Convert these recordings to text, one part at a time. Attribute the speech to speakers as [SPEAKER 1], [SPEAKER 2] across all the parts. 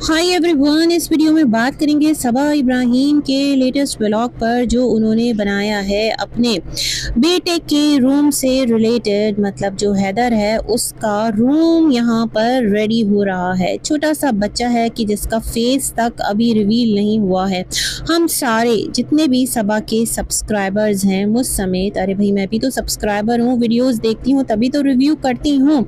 [SPEAKER 1] Hi everyone, इस video में बात करेंगे सबा इब्राहिम के लेटेस्ट व्लॉग पर जो उन्होंने बनाया है अपने बेटे के रूम से रिलेटेड। मतलब जो हैदर है उसका रूम यहाँ पर रेडी हो रहा है। छोटा सा बच्चा है कि जिसका फेस तक अभी रिवील नहीं हुआ है। हम सारे जितने भी सबा के सब्सक्राइबर्स हैं मुझ समेत, अरे भाई मैं भी तो सब्सक्राइबर हूँ, वीडियोस देखती हूँ तभी तो रिव्यू करती हूँ,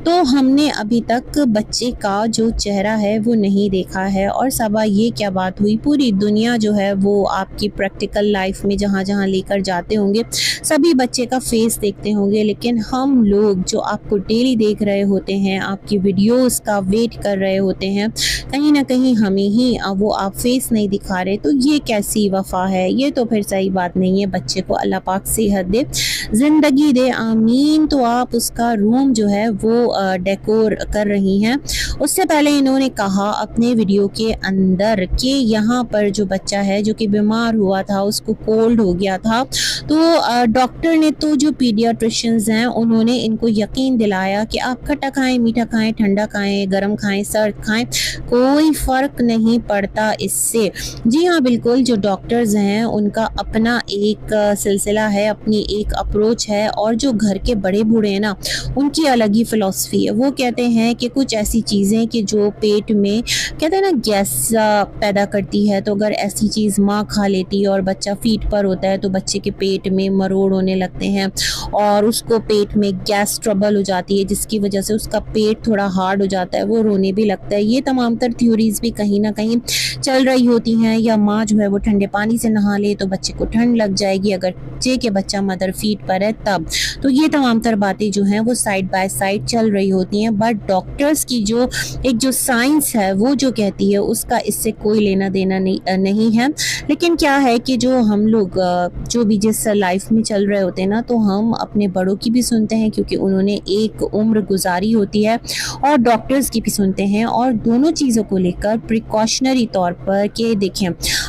[SPEAKER 1] तो हमने अभी तक बच्चे का जो चेहरा है वो नहीं देखा है। और सबा ये क्या बात हुई, पूरी दुनिया जो है वो आपकी प्रैक्टिकल लाइफ में जहाँ जहाँ लेकर जाते होंगे सभी बच्चे का फेस देखते होंगे, लेकिन हम लोग जो आपको डेली देख रहे होते हैं, आपकी वीडियोस का वेट कर रहे होते हैं, कहीं ना कहीं हमें ही वो आप फेस नहीं दिखा रहे, तो ये कैसी वफा है, ये तो फिर सही बात नहीं है। बच्चे को अल्लाह पाक सेहत दे, जिंदगी दे, आमीन। तो आप उसका रूम जो है वो डेकोर कर रही हैं। उससे पहले इन्होंने कहा अपने वीडियो के अंदर कि यहाँ पर जो बच्चा है जो कि बीमार हुआ था, उसको कोल्ड हो गया था, तो डॉक्टर ने तो जो पीडियाट्रिशियंस हैं उन्होंने इनको यकीन दिलाया कि आप खट्टा खाएं, मीठा खाएं, ठंडा खाएं, गर्म खाएं, सर्द खाएं, कोई फ़र्क नहीं पड़ता इससे। जी हाँ, बिल्कुल, जो डॉक्टर्स हैं उनका अपना एक सिलसिला है, अपनी एक अप्रोच है, और जो घर के बड़े बूढ़े हैं ना उनकी अलग ही फ़िलॉसफी है। वो कहते हैं कि कुछ ऐसी चीज़ें कि जो पेट में कहते हैं ना गैस पैदा करती है, तो अगर ऐसी चीज़ माँ खा लेती है और बच्चा फीट पर होता है तो बच्चे के पेट में मरोड़ होने लगते हैं और उसको पेट में गैस ट्रबल हो जाती है, जिसकी वजह से उसका पेट थोड़ा हार्ड हो जाता है, वो रोने भी लगता है। ये तमाम तर थ्योरीज भी कहीं ना कहीं चल रही होती हैं। या माँ जो है वो ठंडे पानी से नहा ले तो बच्चे को ठंड लग जाएगी, अगर जे के बच्चा मदर फीट पर है तब। तो ये तमाम तर बातें जो हैं वो साइड बाय साइड चल रही होती हैं, बट डॉक्टर्स की जो एक जो साइंस है वो जो कहती है उसका इससे कोई लेना देना नहीं है। लेकिन क्या है कि जो हम लोग जो भी जिस लाइफ में चल रहे होते हैं ना, तो हम अपने बड़ों की भी सुनते हैं क्योंकि उन्होंने एक उम्र गुजारी होती है, और डॉक्टर्स की भी सुनते हैं, और दोनों चीज़ों को लेकर प्रिकॉशनरी तौर पर कि देखें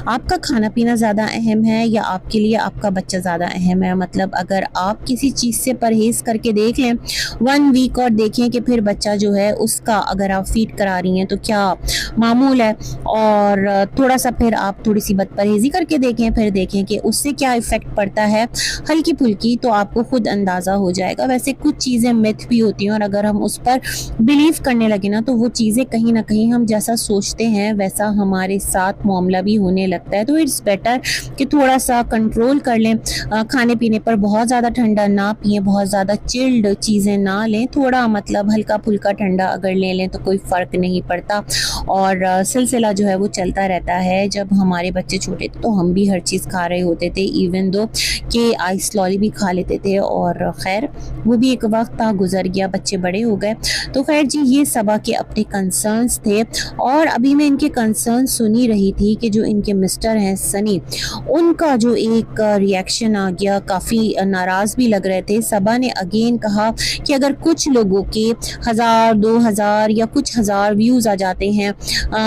[SPEAKER 1] आपका खाना पीना ज़्यादा अहम है या आपके लिए आपका बच्चा ज़्यादा अहम है। मतलब अगर आप किसी चीज़ से परहेज़ करके देख लें 1 वीक और देखें कि फिर बच्चा जो है उसका अगर आप फीड करा रही हैं तो क्या मामूल है, और थोड़ा सा फिर आप थोड़ी सी बदपरहेज़ी करके देखें, फिर देखें कि उससे क्या इफ़ेक्ट पड़ता है हल्की फुल्की, तो आपको खुद अंदाज़ा हो जाएगा। वैसे कुछ चीज़ें मिथ भी होती हैं और अगर हम उस पर बिलीव करने लगे ना तो वो चीज़ें कहीं ना कहीं हम जैसा सोचते हैं वैसा हमारे साथ मामला भी होने लगता है। तो इट्स बेटर कि थोड़ा सा कंट्रोल कर लें, खाने पीने पर बहुत ज़्यादा ठंडा ना पिएं, बहुत ज़्यादा चिल्ड चीज़ें ना लें, थोड़ा मतलब हल्का फुल्का ठंडा अगर ले लें तो कोई फ़र्क नहीं पड़ता। और सिलसिला जो है वो चलता रहता है। जब हमारे बच्चे छोटे थे तो हम भी हर चीज़ खा रहे होते थे, इवन दो कि आइस लॉली भी खा लेते थे, और खैर वो भी एक वक्त था, गुजर गया, बच्चे बड़े हो गए। तो खैर जी, ये सबा के अपने कंसर्न्स थे, और अभी मैं इनके कंसर्न सुन ही रही थी कि जो इनके मिस्टर हैं सनी, उनका जो एक रिएक्शन आ गया, काफ़ी नाराज़ भी लग रहे थे। सबा ने अगेन कहा कि अगर कुछ लोगों के 1000 2000 या कुछ हज़ार व्यूज़ आ जाते हैं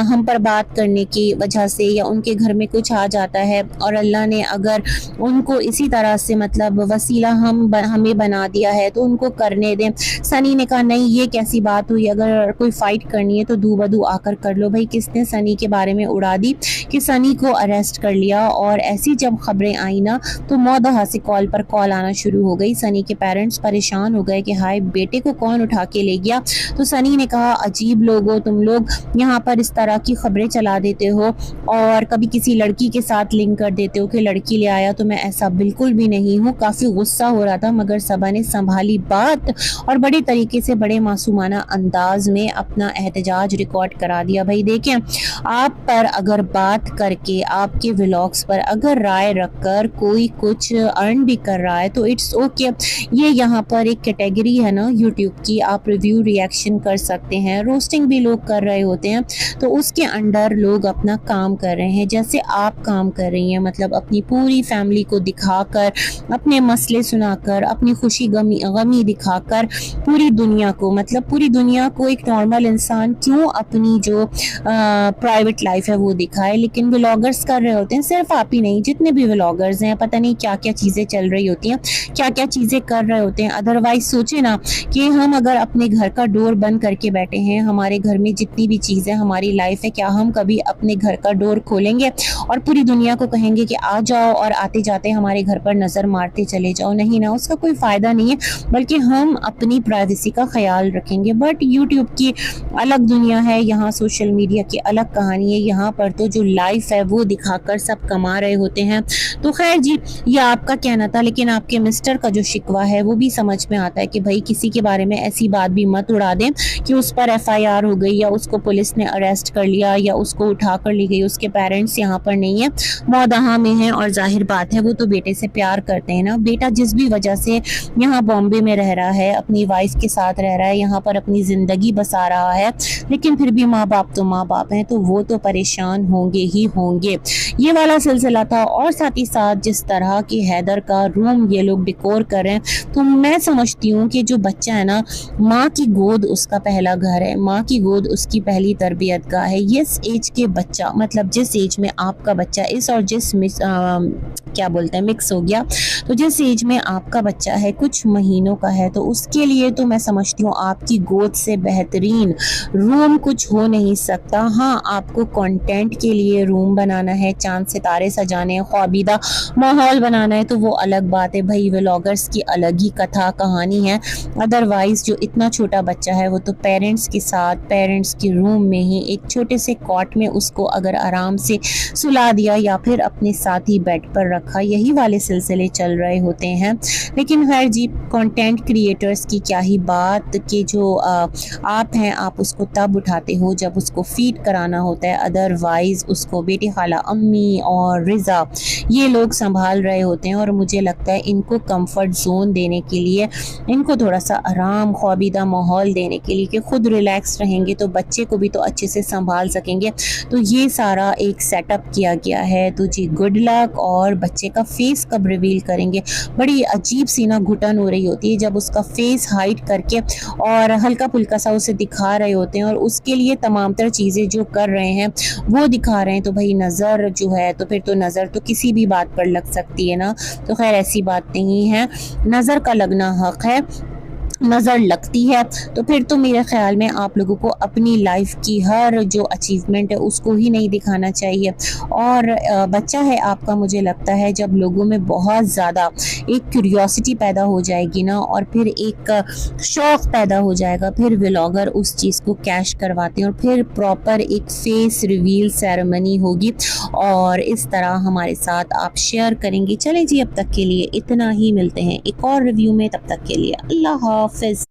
[SPEAKER 1] हम पर बात करने की वजह से, या उनके घर में कुछ आ जाता है और अल्लाह ने अगर उनको इसी तरह से मतलब वसीला हमें बना दिया है तो उनको करने दें। सनी ने कहा नहीं, ये कैसी बात हुई, अगर कोई फाइट करनी है तो दू बदू आकर कर लो। भाई किसने सनी के बारे में उड़ा दी कि सनी को अरेस्ट कर लिया, और ऐसी जब खबरें आई ना तो मौदहा से कॉल पर कॉल आना शुरू हो गई। सनी के पेरेंट्स परेशान हो गए कि हाय बेटे को कौन उठा के ले गया। तो सनी ने कहा अजीब लोग हो तुम लोग, यहाँ पर इस तरह की खबरें चला देते हो और कभी किसी लड़की के साथ लिंक कर देते हो कि लड़की ले आया, तो मैं ऐसा बिल्कुल भी नहीं हूँ। काफ़ी गुस्सा हो रहा था मगर सबा ने संभाली बात और बड़े तरीके से बड़े मासूमाना अंदाज में अपना एहतजाज रिकॉर्ड करा दिया। भाई देखें, आप पर अगर बात करके आपके व्लॉग्स पर अगर राय रखकर कोई कुछ अर्न भी कर रहा है तो इट्स ओके। ये यहाँ पर एक कैटेगरी है ना यूट्यूब की, आप रिव्यू रिएक्शन कर सकते हैं, रोस्टिंग भी लोग कर रहे होते हैं, तो उसके अंडर लोग अपना काम कर रहे हैं जैसे आप काम कर रही हैं। मतलब अपनी पूरी फैमिली को दिखाकर, अपने मसले सुनाकर, अपनी खुशी गमी दिखाकर पूरी दुनिया को, मतलब पूरी दुनिया को एक नॉर्मल इंसान क्यों अपनी जो प्राइवेट लाइफ है वो दिखाए। लेकिन व्लॉगर्स कर रहे होते हैं, सिर्फ आप ही नहीं, जितने भी व्लॉगर्स हैं, पता नहीं क्या क्या चीज़ें चल रही होती हैं, क्या क्या चीज़ें कर रहे होते हैं। अदरवाइज सोचे ना कि हम अगर अपने घर का डोर बंद करके बैठे हैं, हमारे घर में जितनी भी चीज़ें हमारे हमारी लाइफ है, क्या हम कभी अपने घर का डोर खोलेंगे और पूरी दुनिया को कहेंगे कि आ जाओ और आते जाते हमारे घर पर नज़र मारते चले जाओ? नहीं ना, उसका कोई फ़ायदा नहीं है, बल्कि हम अपनी प्राइवेसी का ख्याल रखेंगे। बट यूट्यूब की अलग दुनिया है, यहाँ सोशल मीडिया की अलग कहानी है। यहाँ पर तो जो लाइफ है वो दिखाकर सब कमा रहे होते हैं। तो खैर जी, ये आपका कहना था, लेकिन आपके मिस्टर का जो शिकवा है वो भी समझ में आता है कि भाई किसी के बारे में ऐसी बात भी मत उड़ा दें कि उस पर एफआईआर हो गई या उसको पुलिस ने अरेस्ट कर लिया या उसको उठा कर ली गई। उसके पेरेंट्स यहाँ पर नहीं है, मौदहा में हैं, और जाहिर बात है वो तो बेटे से प्यार करते हैं ना। बेटा जिस भी वजह से यहाँ बॉम्बे में रह रहा है, अपनी वाइफ के साथ रह रहा है, यहाँ पर अपनी ज़िंदगी बसा रहा है, लेकिन फिर भी माँ बाप तो माँ बाप हैं, तो वो तो परेशान होंगे ही होंगे। ये वाला सिलसिला था। और साथ ही साथ जिस तरह की हैदर का रूम ये लोग डिकोर कर रहे हैं, तो मैं समझती हूँ कि जो बच्चा है ना, माँ की गोद उसका पहला घर है, माँ की गोद उसकी पहली तरबियत गाह है। इस एज के बच्चा, मतलब जिस एज में आपका बच्चा इस और जिस क्या बोलते हैं मिक्स हो गया, तो जिस एज में आपका बच्चा है, कुछ महीनों का है, तो उसके लिए तो मैं समझती हूँ आपकी गोद से बेहतरीन रूम कुछ हो नहीं सकता। हाँ, आपको कंटेंट के लिए रूम बनाना है, चांद सितारे सजाने हैं, ख्वाबीदा माहौल बनाना है, तो वो अलग बात है भाई, व्लॉगर्स की अलग ही कथा कहानी है। अदरवाइज जो इतना छोटा बच्चा है वो तो पेरेंट्स के साथ, पेरेंट्स के रूम में ही एक छोटे से कॉट में उसको अगर आराम से सुला दिया या फिर अपने साथ ही बेड पर रखा, यही वाले सिलसिले चल रहे होते हैं। लेकिन खैर जी, कंटेंट क्रिएटर्स की क्या ही बात कि जो आप हैं, आप उसको तब उठाते हो जब उसको फीड कराना होता है, अदरवाइज उसको बेटी खाला, अम्मी और रिज़ा ये लोग संभाल रहे होते हैं। और मुझे लगता है इनको कंफर्ट जोन देने के लिए, इनको थोड़ा सा आराम ख्वाबीदा माहौल देने के लिए कि खुद रिलैक्स रहेंगे तो बच्चे को भी तो अच्छे से संभाल सकेंगे, तो ये सारा एक सेटअप किया गया है। तो जी गुड लक। और बच्चे का फेस कब रिवील करेंगे? बड़ी अजीब सी ना घुटन हो रही होती है जब उसका फेस हाइड करके और हल्का फुल्का सा उसे दिखा रहे होते हैं, और उसके लिए तमाम तर चीज़ें जो कर रहे हैं वो दिखा रहे हैं। तो भाई नज़र जो है, तो फिर तो नज़र तो किसी भी बात पर लग सकती है ना। तो खैर ऐसी बात नहीं है, नज़र का लगना हक है, नज़र लगती है तो फिर तो मेरे ख्याल में आप लोगों को अपनी लाइफ की हर जो अचीवमेंट है उसको ही नहीं दिखाना चाहिए। और बच्चा है आपका, मुझे लगता है जब लोगों में बहुत ज़्यादा एक क्यूरियोसिटी पैदा हो जाएगी ना, और फिर एक शौक़ पैदा हो जाएगा, फिर व्लॉगर उस चीज़ को कैश करवाते हैं और फिर प्रॉपर एक फेस रिवील सेरेमनी होगी और इस तरह हमारे साथ आप शेयर करेंगे। चलें जी, अब तक के लिए इतना ही, मिलते हैं एक और रिव्यू में, तब तक के लिए अल्लाह हाफ़िज़।